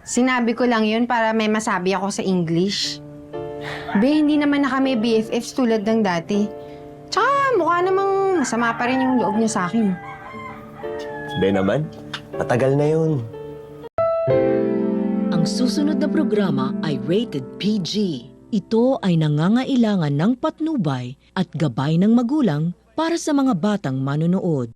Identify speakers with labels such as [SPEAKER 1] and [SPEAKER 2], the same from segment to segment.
[SPEAKER 1] Sinabi ko lang yun para may masabi ako sa English. Be, hindi naman na kami BFFs tulad ng dati. Tsaka mukha namang masama pa rin yung loob niyo sa akin.
[SPEAKER 2] Be naman, matagal na yun.
[SPEAKER 3] Ang susunod na programa ay rated PG. Ito ay nangangailangan ng patnubay at gabay ng magulang para sa mga batang manonood.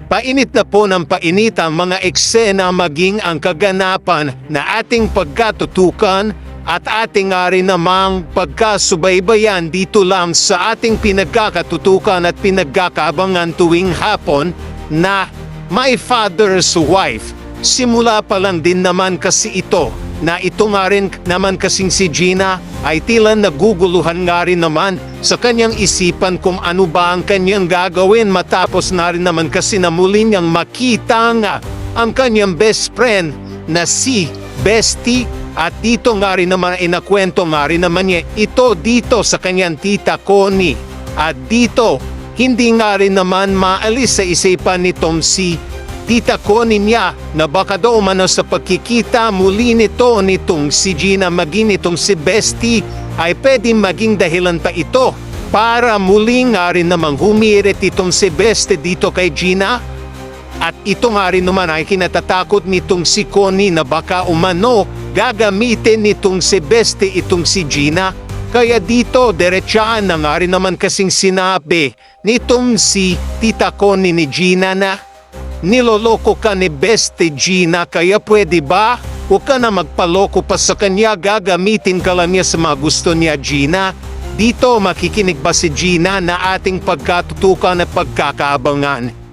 [SPEAKER 4] Painit na po ng painit ang mga eksena maging ang kaganapan na ating pagkatutukan at ating rin namang pagkasubaybayan dito lang sa ating pinagkakatutukan at pinagkakaabangan tuwing hapon na My Father's Wife. Simula pa lang din naman kasi ito na ito nga rin naman kasing si Gina ay tila naguguluhan nga rin naman sa kanyang isipan kung ano ba ang kanyang gagawin matapos na rin naman kasi na muli niyang makita nga ang kanyang best friend na si Bestie at dito nga rin naman inakwento nga rin naman niya ito dito sa kanyang tita Connie at dito hindi nga rin naman maalis sa isipan nitong si Tita Connie niya na baka daw umano sa pagkikita muli nitong si Gina maging itong si Bestie ay pwedeng maging dahilan pa ito para muli nga rin namang humirit itong si Bestie dito kay Gina at ito nga rin naman ay kinatatakot nitong si Connie na baka umano gagamitin nitong si Bestie itong si Gina kaya dito diretsaan na nga rin naman kasing sinabi nitong si Tita Connie ni Gina na niloloko ka ni Bestie Gina kaya pwede ba? Huwag ka na magpaloko pa sa kanya, gagamitin ka lang niya sa mga gusto niya Gina. Dito makikinig ba si Gina na ating pagkatutukan at pagkakaabangan?